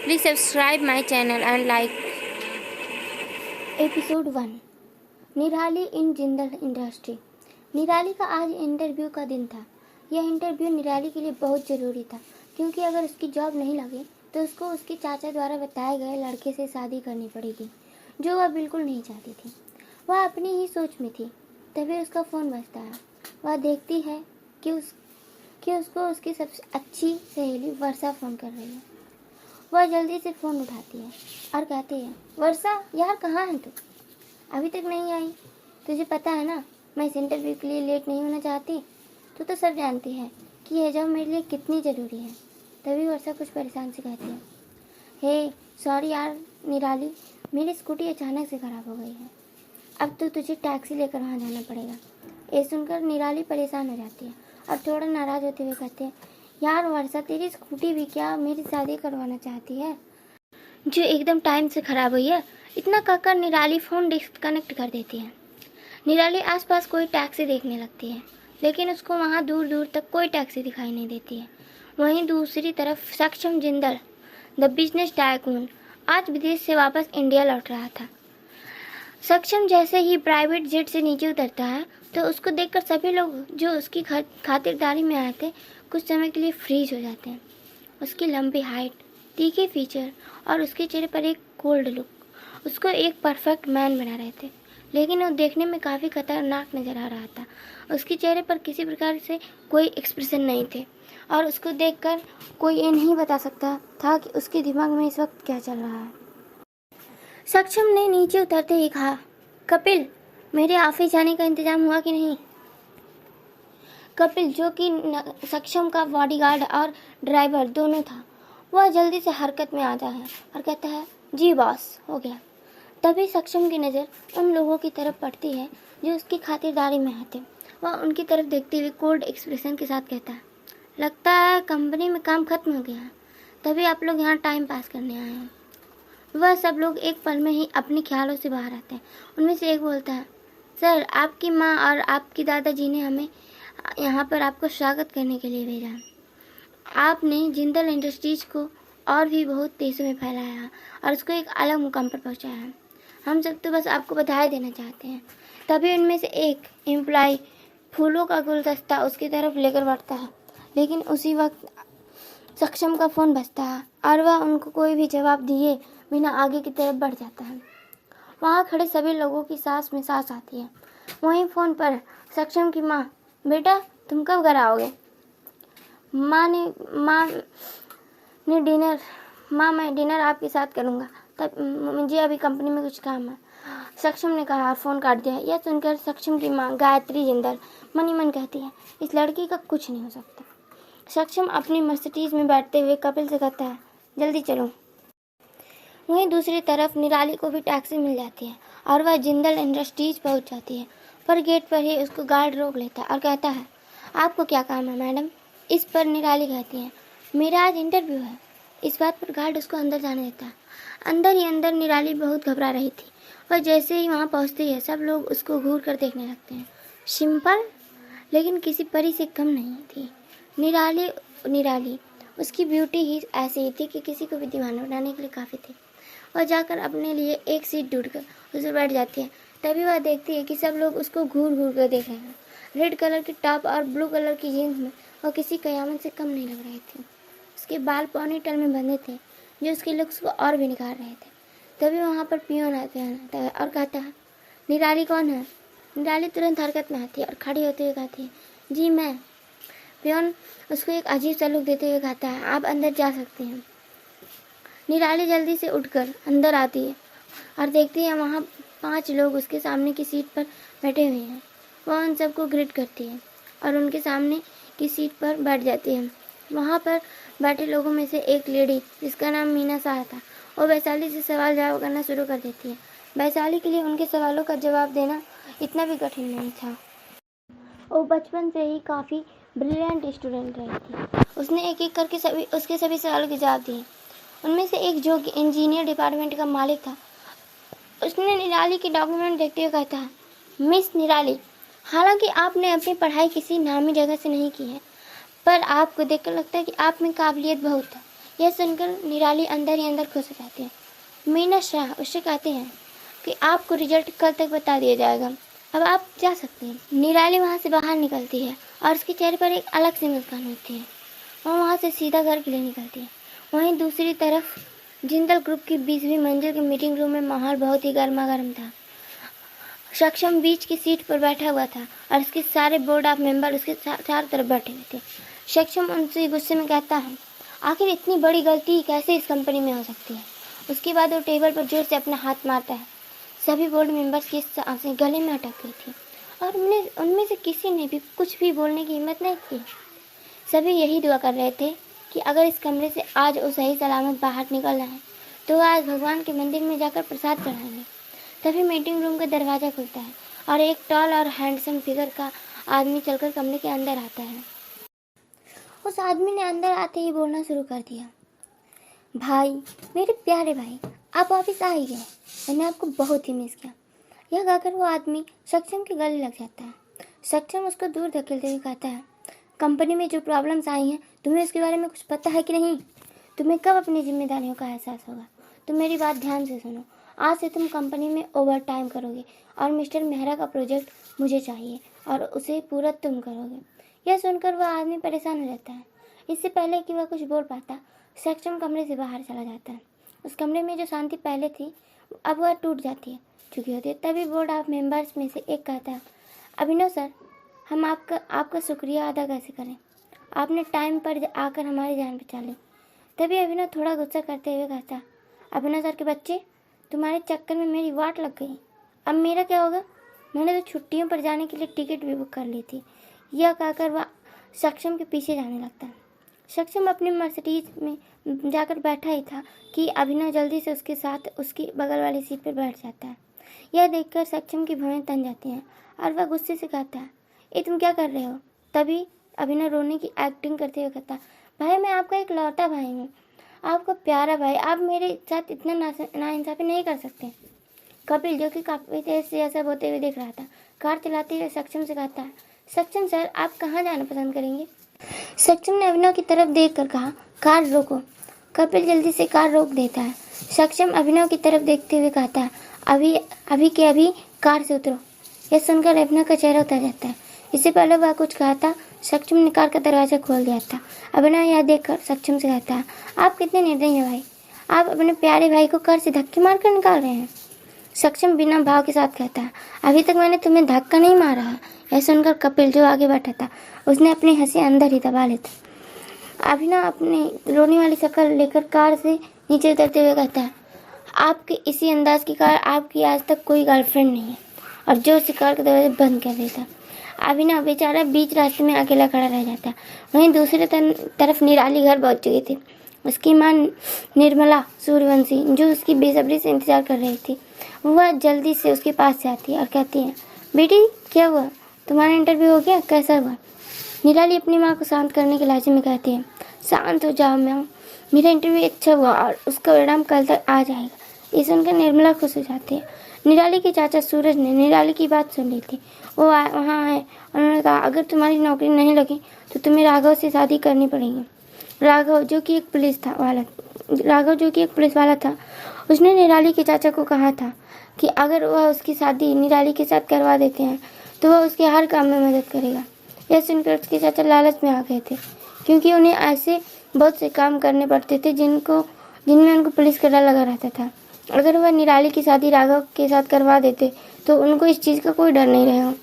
Please subscribe my channel and like. Episode 1 निराली इन Jindal industry. निराली का आज इंटरव्यू का दिन था। यह इंटरव्यू निराली के लिए बहुत ज़रूरी था क्योंकि अगर उसकी जॉब नहीं लगी तो उसको उसके चाचा द्वारा बताए गए लड़के से शादी करनी पड़ेगी, जो वह बिल्कुल नहीं चाहती थी। वह अपनी ही सोच में थी। तभी उसका फ़ोन बजता है। वह देखती है कि उसको उसकी सबसे अच्छी सहेली वर्षा फ़ोन कर रही है। वह जल्दी से फ़ोन उठाती है और कहती है, वर्षा यार कहाँ है तू? अभी तक नहीं आई। तुझे पता है ना, मैं इस इंटरव्यू के लिए लेट नहीं होना चाहती। तू तो सब जानती है कि यह जॉब मेरे लिए कितनी ज़रूरी है। तभी वर्षा कुछ परेशान से कहती है, हे सॉरी यार निराली, मेरी स्कूटी अचानक से ख़राब हो गई है। अब तो तुझे टैक्सी लेकर वहाँ जाना पड़ेगा। ये सुनकर निराली परेशान हो जाती है और थोड़ा नाराज़ होते हुए कहते हैं, यार वर्षा तेरी स्कूटी भी क्या मेरी शादी करवाना चाहती है जो एकदम टाइम से ख़राब हुई है? इतना कहकर निराली फ़ोन डिस्कनेक्ट कर देती है। निराली आसपास कोई टैक्सी देखने लगती है, लेकिन उसको वहाँ दूर दूर तक कोई टैक्सी दिखाई नहीं देती है। वहीं दूसरी तरफ सक्षम जिंदल द बिजनेस टाइकून आज विदेश से वापस इंडिया लौट रहा था। सक्षम जैसे ही प्राइवेट जेट से नीचे उतरता है तो उसको देखकर सभी लोग जो उसकी खातिरदारी में आए थे कुछ समय के लिए फ्रीज हो जाते हैं। उसकी लंबी हाइट, तीखे फीचर और उसके चेहरे पर एक कोल्ड लुक उसको एक परफेक्ट मैन बना रहे थे, लेकिन वो देखने में काफ़ी खतरनाक नज़र आ रहा था। उसके चेहरे पर किसी प्रकार से कोई एक्सप्रेशन नहीं थे और उसको देखकर कोई ये नहीं बता सकता था कि उसके दिमाग में इस वक्त क्या चल रहा है। सक्षम ने नीचे उतरते ही कहा, कपिल मेरे ऑफिस जाने का इंतजाम हुआ कि नहीं? कपिल, जो कि सक्षम का बॉडीगार्ड और ड्राइवर दोनों था, वह जल्दी से हरकत में आता है और कहता है, जी बॉस, हो गया। तभी सक्षम की नज़र उन लोगों की तरफ पड़ती है जो उसकी खातिरदारी में आते। वह उनकी तरफ देखते हुए कोल्ड एक्सप्रेशन के साथ कहता है, लगता है कंपनी में काम खत्म हो गया है, तभी आप लोग यहाँ टाइम पास करने आए हैं। वह सब लोग एक पल में ही अपने ख्यालों से बाहर आते हैं। उनमें से एक बोलता है, सर आपकी माँ और आपकी दादाजी ने हमें यहाँ पर आपको स्वागत करने के लिए भेजा है। आपने जिंदल इंडस्ट्रीज को और भी बहुत देशों में फैलाया है और उसको एक अलग मुकाम पर पहुँचाया है। हम सब तो बस आपको बधाई देना चाहते हैं। तभी उनमें से एक एम्प्लॉय फूलों का गुलदस्ता उसकी तरफ लेकर बढ़ता है, लेकिन उसी वक्त सक्षम का फ़ोन बजता है और वह उनको कोई भी जवाब दिए बिना आगे की तरफ बढ़ जाता है। वहाँ खड़े सभी लोगों की सांस में सांस आती है। वहीं फ़ोन पर सक्षम की माँ, बेटा तुम कब घर आओगे? माँ मैं डिनर आपके साथ करूँगा, तब मुझे अभी कंपनी में कुछ काम है, सक्षम ने कहा और फ़ोन काट दिया। यह सुनकर सक्षम की माँ गायत्री जिंदल मन ही मन कहती है, इस लड़की का कुछ नहीं हो सकता। सक्षम अपनी मर्सिडीज में बैठते हुए कपिल से कहता है, जल्दी चलो। वहीं दूसरी तरफ निराली को भी टैक्सी मिल जाती है और वह जिंदल इंडस्ट्रीज पहुंच जाती है, पर गेट पर ही उसको गार्ड रोक लेता है और कहता है, आपको क्या काम है मैडम? इस पर निराली कहती है, मेरा आज इंटरव्यू है। इस बात पर गार्ड उसको अंदर जाने देता है। अंदर ही अंदर निराली बहुत घबरा रही थी। वह जैसे ही वहाँ पहुँचती है सब लोग उसको घूर कर देखने लगते हैं। सिंपल लेकिन किसी परी से कम नहीं थी। निराली उसकी ब्यूटी ही ऐसी ही थी कि किसी को भी दीवाना बनाने के लिए काफ़ी थी। वह जाकर अपने लिए एक सीट ढूंढकर उस पर बैठ जाती है। तभी वह देखती है कि सब लोग उसको घूर घूर कर देख रहे हैं। रेड कलर की टॉप और ब्लू कलर की जीन्स में वह किसी कयामत से कम नहीं लग रही थी। उसके बाल पॉनीटेल में बंधे थे जो उसके लुक्स को और भी निखार रहे थे। तभी वहाँ पर पियोन आता है और कहता है, निराली कौन है? निराली तुरंत हरकत में आती है और खड़ी होते हुए कहती है, जी मैं। पियोन उसको एक अजीब सा लुक देते हुए कहता है, आप अंदर जा सकते हैं। निराली जल्दी से उठकर अंदर आती है और देखती है वहाँ 5 लोग उसके सामने की सीट पर बैठे हुए हैं। वह उन सबको ग्रीट करती है और उनके सामने की सीट पर बैठ जाती है। वहाँ पर बैठे लोगों में से एक लेडी जिसका नाम मीना शाह था, वो वैशाली से सवाल जवाब करना शुरू कर देती है। वैशाली के लिए उनके सवालों का जवाब देना इतना भी कठिन नहीं था। वो बचपन से ही काफ़ी ब्रिलियंट स्टूडेंट रही थी। उसने एक एक करके उसके सभी सवालों के जवाब दिए। उनमें से एक जो कि इंजीनियर डिपार्टमेंट का मालिक था, उसने निराली के डॉक्यूमेंट देखते हुए कहता है, मिस निराली, हालांकि आपने अपनी पढ़ाई किसी नामी जगह से नहीं की है, पर आपको देखकर लगता है कि आप में काबिलियत बहुत है। यह सुनकर निराली अंदर ही अंदर खुश हो जाती है। मीना शाह उससे कहते हैं कि आपको रिजल्ट कल तक बता दिया जाएगा, अब आप जा सकते हैं। निराली वहाँ से बाहर निकलती है और उसके चेहरे पर एक अलग सी मुस्कान होती है और वहाँ से सीधा घर के लिए निकलती है। वहीं दूसरी तरफ जिंदल ग्रुप की 20वीं मंजिल के मीटिंग रूम में माहौल बहुत ही गर्मा गर्म था। सक्षम बीच की सीट पर बैठा हुआ था और उसके सारे बोर्ड ऑफ मेंबर उसके चारों तरफ बैठे हुए थे। सक्षम उनसे गुस्से में कहता है, आखिर इतनी बड़ी गलती कैसे इस कंपनी में हो सकती है। उसके बाद वो टेबल पर जोर से अपना हाथ मारता है। सभी बोर्ड मेंबर्स की सांसें गले में अटक गई थी और उनमें से किसी ने भी कुछ भी बोलने की हिम्मत नहीं की। सभी यही दुआ कर रहे थे कि अगर इस कमरे से आज वो सही सलामत बाहर निकल रहे हैं तो वह आज भगवान के मंदिर में जाकर प्रसाद चढ़ाएंगे। तभी मीटिंग रूम का दरवाज़ा खुलता है और एक टॉल और हैंडसम फिगर का आदमी चलकर कमरे के अंदर आता है। उस आदमी ने अंदर आते ही बोलना शुरू कर दिया, भाई, मेरे प्यारे भाई, आप वापस आ ही गए, मैंने आपको बहुत ही मिस किया। यह कहकर वो आदमी सक्षम के गले लग जाता है। सक्षम उसको दूर धकेलते हुए कहता है, कंपनी में जो प्रॉब्लम्स आई हैं तुम्हें उसके बारे में कुछ पता है कि नहीं? तुम्हें कब अपनी जिम्मेदारियों का एहसास होगा? तुम मेरी बात ध्यान से सुनो। आज से तुम कंपनी में ओवर टाइम करोगे और मिस्टर मेहरा का प्रोजेक्ट मुझे चाहिए और उसे पूरा तुम करोगे। यह सुनकर वह आदमी परेशान हो जाता है। इससे पहले कि वह कुछ बोल पाता, सक्षम कमरे से बाहर चला जाता है। उस कमरे में जो शांति पहले थी अब वह टूट जाती है, चुकी होती है। तभी बोर्ड ऑफ मेंबर्स में से एक कहता है, अभिनव सर, हम आपका शुक्रिया अदा कैसे करें? आपने टाइम पर आकर हमारी जान बचा ली। तभी अभिनव थोड़ा गुस्सा करते हुए कहता, अभिनव सर के बच्चे, तुम्हारे चक्कर में मेरी वाट लग गई, अब मेरा क्या होगा? मैंने तो छुट्टियों पर जाने के लिए टिकट भी बुक कर ली थी। यह कहकर वह सक्षम के पीछे जाने लगता है। सक्षम अपनी मर्सिडीज में जाकर बैठा ही था कि अभिनव जल्दी से उसके साथ उसकी बगल वाली सीट पर बैठ जाता है। यह देखकर सक्षम की भवें तन जाती हैं और वह गुस्से से कहता है, ये तुम क्या कर रहे हो? तभी अभिनव रोने की एक्टिंग करते हुए कहता, भाई, मैं आपका एक लौता भाई हूँ, आपका प्यारा भाई, आप मेरे साथ इतना नाइंसाफ़ी नहीं कर सकते। कपिल, जो कि काफ़ी तेज से ऐसा होते हुए देख रहा था, कार चलाते हुए सक्षम से कहता है, सक्षम सर, आप कहाँ जाना पसंद करेंगे? सक्षम ने अभिनव की तरफ देखकर कहा, कार रोको। कपिल जल्दी से कार रोक देता है। सक्षम अभिनव की तरफ देखते हुए कहता है, अभी कार से उतरो। यह सुनकर अभिनव का चेहरा उतर जाता है। इससे पहले वह कुछ कहा था, सक्षम ने कार का दरवाज़ा खोल दिया था। अभिनव यह देखकर सक्षम से कहता है, आप कितने निर्दयी हैं भाई, आप अपने प्यारे भाई को कार से धक्के मारकर निकाल रहे हैं। सक्षम बिना भाव के साथ कहता है, अभी तक मैंने तुम्हें धक्का नहीं मारा है। यह सुनकर कपिल, जो आगे बैठा था, उसने अपनी हंसी अंदर ही दबा ली थी। अभिनव अपनी रोने वाली शक्ल लेकर कार से नीचे उतरते हुए कहता है, आपके इसी अंदाज की कार, आपकी आज तक कोई गर्लफ्रेंड नहीं है, और जोर से कार का दरवाजा बंद कर देता। अभिनव बेचारा बीच रास्ते में अकेला खड़ा रह जाता। वहीं दूसरी तरफ निराली घर पहुंच चुकी थी। उसकी मां निर्मला सूर्यवंशी, जो उसकी बेसब्री से इंतजार कर रही थी, वह जल्दी से उसके पास से आती है और कहती है, बेटी, क्या हुआ? तुम्हारा इंटरव्यू हो गया, कैसा हुआ? निराली अपनी माँ को शांत करने के लहजे में कहती है, शांत हो जाओ माँ, मेरा इंटरव्यू अच्छा हुआ और उसका परिणाम कल तक आ जाएगा। ये सुनकर निर्मला खुश हो जाती है। निराली के चाचा सूरज ने निराली की बात सुन ली थी। वो वहाँ आए, उन्होंने कहा, अगर तुम्हारी नौकरी नहीं लगी तो तुम्हें राघव से शादी करनी पड़ेगी। राघव जो कि एक पुलिस वाला था, उसने निराली के चाचा को कहा था कि अगर वह उसकी शादी निराली के साथ करवा देते हैं तो वह उसके हर काम में मदद करेगा। यह सुनकर उसके चाचा लालच में आ गए थे, क्योंकि उन्हें ऐसे बहुत से काम करने पड़ते थे जिनमें उनको पुलिस का डर लगा रहता था। अगर वह निराली की शादी राघव के साथ करवा देते तो उनको इस चीज़ का कोई डर नहीं रहेगा।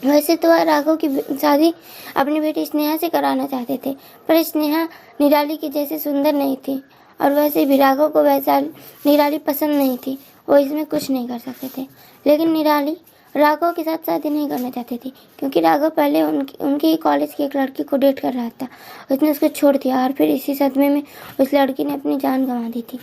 वैसे तो वह राघव की शादी अपनी बेटी स्नेहा से कराना चाहते थे, पर स्नेहा निराली के जैसे सुंदर नहीं थी, और वैसे भी राघव को वैसा निराली पसंद नहीं थी। वो इसमें कुछ नहीं कर सकते थे। लेकिन निराली राघव के साथ शादी नहीं करना चाहती थी, क्योंकि राघव पहले उनके ही कॉलेज की एक लड़की को डेट कर रहा था। उसने उसको छोड़ दिया और फिर इसी सदमे में उस लड़की ने अपनी जान गंवा दी थी।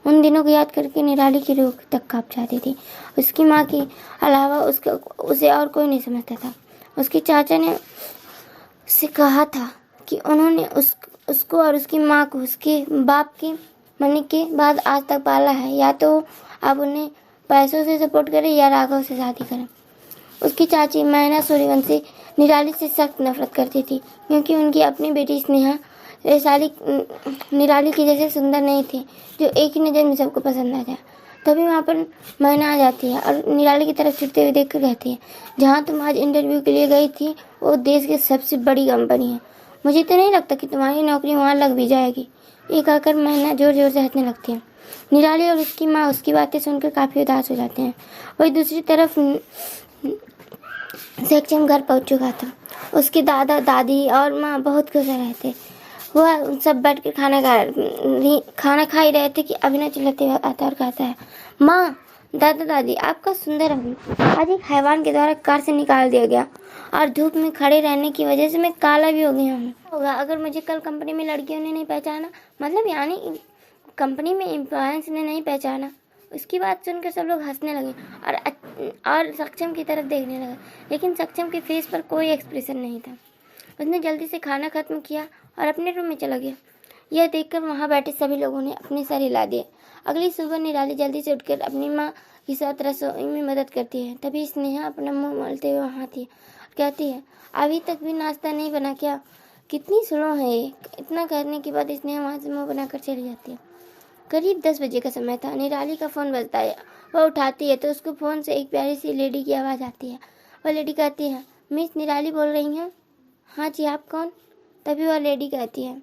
उन दिनों को याद करके निराली की रूह तक कांप जाती थी। उसकी माँ के अलावा उसे और कोई नहीं समझता था। उसके चाचा ने उससे कहा था कि उन्होंने उसको और उसकी माँ को उसके बाप के मरने के बाद आज तक पाला है, या तो अब उन्हें पैसों से सपोर्ट करे या राघव से शादी करे। उसकी चाची मैना सूर्यवंशी निराली से सख्त नफरत करती थी, क्योंकि उनकी अपनी बेटी स्नेहा वैशाली निराली की जैसे सुंदर नहीं थी जो एक ही नज़र में सबको पसंद आ जाए। तभी वहाँ पर मैना आ जाती है और निराली की तरफ चिढ़ते हुए देख कर कहती है, जहाँ तुम आज इंटरव्यू के लिए गई थी वो देश की सबसे बड़ी कंपनी है, मुझे तो नहीं लगता कि तुम्हारी नौकरी वहाँ लग भी जाएगी। ये कहकर मैना जोर जोर से हंसने लगती है। निराली और उसकी माँ उसकी बातें सुनकर काफ़ी उदास हो जाते हैं। वही दूसरी तरफ सक्षम घर पहुँच चुका था। उसके दादा दादी और माँ बहुत खुश रहे थे। वह सब बैठ कर खाना खा ही रहे थे कि अभिनय चिल्लाते हुए आता और कहता है, माँ, दादा दादी, आपका सुंदर अभी आज एक हैवान के द्वारा कार से निकाल दिया गया और धूप में खड़े रहने की वजह से मैं काला भी हो गया हूँ। होगा अगर मुझे कल कंपनी में लड़कियों ने नहीं पहचाना, मतलब यानी कंपनी में एम्प्लॉयंस ने नहीं पहचाना। उसकी बात सुनकर सब लोग हंसने लगे और सक्षम की तरफ देखने लगे, लेकिन सक्षम के फेस पर कोई एक्सप्रेशन नहीं था। उसने जल्दी से खाना खत्म किया और अपने रूम में चला गया। यह देखकर वहाँ बैठे सभी लोगों ने अपने सर हिला दिए। अगली सुबह निराली जल्दी से उठकर अपनी माँ के साथ रसोई में मदद करती है। तभी स्नेहा अपना मुंह मलते हुए वहाँ आती है और कहती है, अभी तक भी नाश्ता नहीं बना क्या? कितनी स्लो है ये। इतना कहने के बाद स्नेहा वहाँ से मुँह बनाकर चली जाती है। करीब 10 बजे का समय था। निराली का फ़ोन बजता है। वह उठाती है तो उसको फ़ोन से एक प्यारी सी लेडी की आवाज़ आती है। वह लेडी कहती है, मिस निराली बोल रही हैं? हाँ जी, आप कौन? तभी वह लेडी कहती है,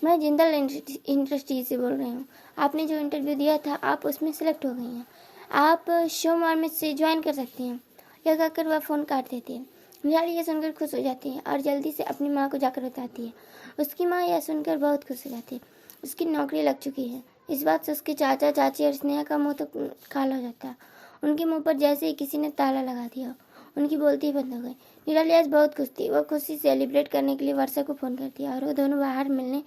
मैं जिंदल इंडस्ट्रीज से बोल रही हूँ। आपने जो इंटरव्यू दिया था आप उसमें सेलेक्ट हो गई हैं। आप सोमवार में से ज्वाइन कर सकती हैं। यह कहकर वह फ़ोन काट देती है। निराली यह सुनकर खुश हो जाती है और जल्दी से अपनी माँ को जाकर बताती है। उसकी माँ यह सुनकर बहुत खुश हो जाती है। उसकी नौकरी लग चुकी है। इस बात से उसके चाचा चाची और स्नेहा का मुँह तो काला हो जाता है। उनके मुँह पर जैसे ही किसी ने ताला लगा दिया। उनकी बोलती ही बंद हो गई। निराली आज बहुत खुश थी। वह खुशी सेलिब्रेट करने के लिए वर्षा को फ़ोन करती है और वो दोनों बाहर मिलने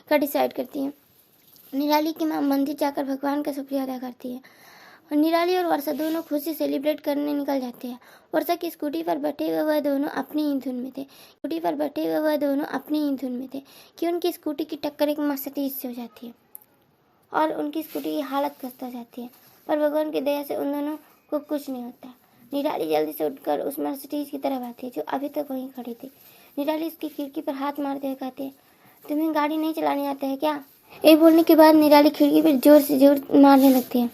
का डिसाइड करती हैं। निराली की माँ मंदिर जाकर भगवान का शुक्रिया अदा करती है और निराली और वर्षा दोनों खुशी सेलिब्रेट करने निकल जाते हैं। वर्षा की स्कूटी पर बैठे हुए वह दोनों अपनी ही धुन में थे कि उनकी स्कूटी की टक्कर एक मर्सिडीज से हो जाती है और उनकी स्कूटी की हालत खस्ता जाती है। पर भगवान की दया से उन दोनों को कुछ नहीं होता। निराली जल्दी से उठकर उस मर्सिडीज की तरफ आती है जो अभी तक वहीं खड़ी थी। निराली उसकी खिड़की पर हाथ मारते हुए कहती है, तुम्हें गाड़ी नहीं चलानी आता है क्या? ये बोलने के बाद निराली खिड़की पर जोर से जोर मारने लगती है।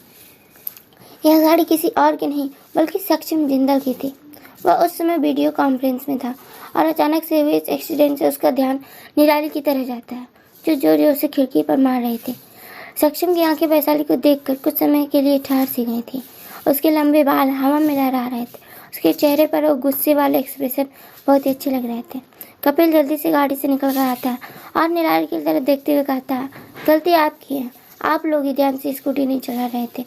यह गाड़ी किसी और की नहीं बल्कि सक्षम जिंदल की थी। वह उस समय वीडियो कॉन्फ्रेंस में था और अचानक से हुए इस एक्सीडेंट से उसका ध्यान निराली की तरफ जाता है जो जोर जोर से खिड़की पर मार रही थी। सक्षम की आंखें वैशाली को देखकर कुछ समय के लिए ठहर सी गई थी। उसके लंबे बाल हवा में लहरा रहे थे। उसके चेहरे पर वो गुस्से वाले एक्सप्रेशन बहुत ही अच्छे लग रहे थे। कपिल जल्दी से गाड़ी से निकल कर आता है और निराली की तरफ देखते हुए कहता है, गलती आपकी है, आप लोग ही ध्यान से स्कूटी नहीं चला रहे थे।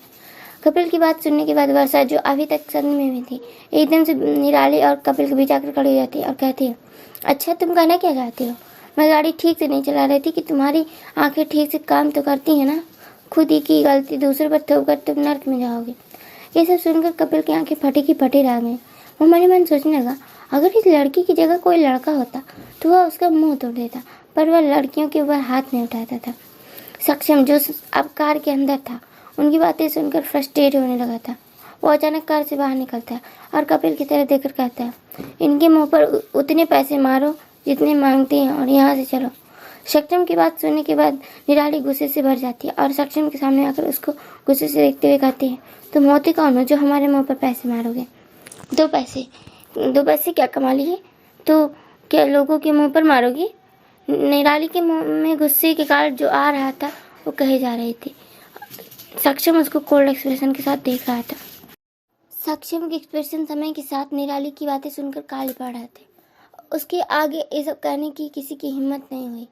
कपिल की बात सुनने के बाद वर्षा जो अभी तक सदमे में थी एकदम से निराली और कपिल के बीच आकर खड़ी हो जाती है और कहती है, अच्छा तुम कहना क्या चाहती हो? मैं गाड़ी ठीक से नहीं चला रही थी कि तुम्हारी आंखें ठीक से काम तो करती हैं ना? खुद ही की गलती दूसरे पर थोप कर तुम नर्क में जाओगे। ये सब सुनकर कपिल की आंखें फटी की फटी रह गई। वो मन ही मन सोचने लगा, अगर इस लड़की की जगह कोई लड़का होता तो वह उसका मुंह तोड़ देता, पर वह लड़कियों के ऊपर हाथ नहीं उठाता था। सक्षम जो अब कार के अंदर था उनकी बातें सुनकर फ्रस्ट्रेट होने लगा था। वो अचानक कार से बाहर निकलता है और कपिल की तरफ देखकर कहता है, इनके मुंह पर उतने पैसे मारो जितने मांगते हैं और यहाँ से चलो। सक्षम की बात सुनने के बाद निराली गुस्से से भर जाती है और सक्षम के सामने आकर उसको गुस्से से देखते हुए कहती है, तुम होते कौन हो जो हमारे मुंह पर पैसे मारोगे? 2 पैसे क्या कमा लिए तो क्या लोगों के मुंह पर मारोगी? निराली के मुंह में गुस्से के कारण जो आ रहा था वो कहे जा रही थी। सक्षम उसको कोल्ड एक्सप्रेशन के साथ देख रहा था। सक्षम के एक्सप्रेशन समय के साथ निराली की बातें सुनकर काले पड़ रहे थे। उसके आगे ये सब कहने की किसी की हिम्मत नहीं हुई।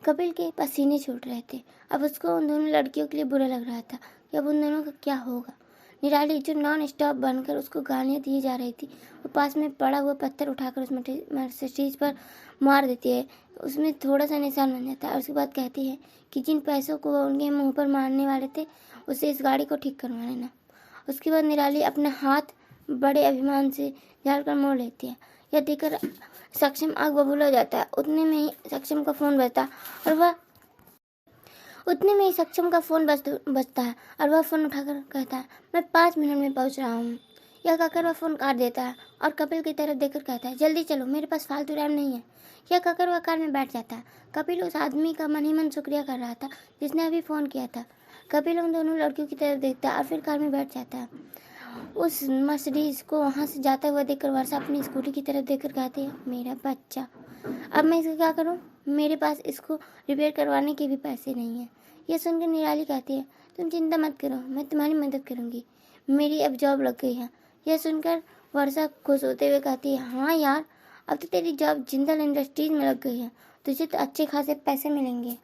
कपिल के पसीने छूट रहे थे। अब उसको उन दोनों लड़कियों के लिए बुरा लग रहा था कि अब उन दोनों का क्या होगा। निराली जो नॉन स्टॉप बनकर उसको गालियाँ दी जा रही थी वो पास में पड़ा हुआ पत्थर उठाकर उस मर्सिडीज पर मार देती है। उसमें थोड़ा सा निशान बन जाता है और उसके बाद कहती है कि जिन पैसों को वो उनके मुंह पर मारने वाले थे उससे इस गाड़ी को ठीक करवा लेना। उसके बाद निराली अपना हाथ बड़े अभिमान से झाड़कर मोड़ लेती है। यह देखकर सक्षम आग बबूला हो जाता है। उतने में ही सक्षम का फ़ोन बजता है और वह फ़ोन उठाकर कहता है, मैं 5 मिनट में पहुंच रहा हूँ। यह कहकर वह फ़ोन काट देता है और कपिल की तरफ देखकर कहता है, जल्दी चलो, मेरे पास फालतू टाइम नहीं है। यह कहकर वह कार में बैठ जाता है। कपिल उस आदमी का मन ही मन शुक्रिया कर रहा था जिसने अभी फ़ोन किया था। कपिल उन दोनों लड़कियों की तरफ देखता है और फिर कार में बैठ जाता है। उस मर्सिडीज को वहाँ से जाता हुआ देखकर वर्षा अपनी स्कूटी की तरफ देखकर कहती है, मेरा बच्चा, अब मैं इसका क्या करूँ? मेरे पास इसको रिपेयर करवाने के भी पैसे नहीं हैं। यह सुनकर निराली कहती है, तुम चिंता मत करो, मैं तुम्हारी मदद करूँगी, मेरी अब जॉब लग गई है। यह सुनकर वर्षा खुश होते हुए कहती है, हाँ यार, अब तो तेरी जॉब जिंदल इंडस्ट्रीज में लग गई है, तुझे तो अच्छे खासे पैसे मिलेंगे।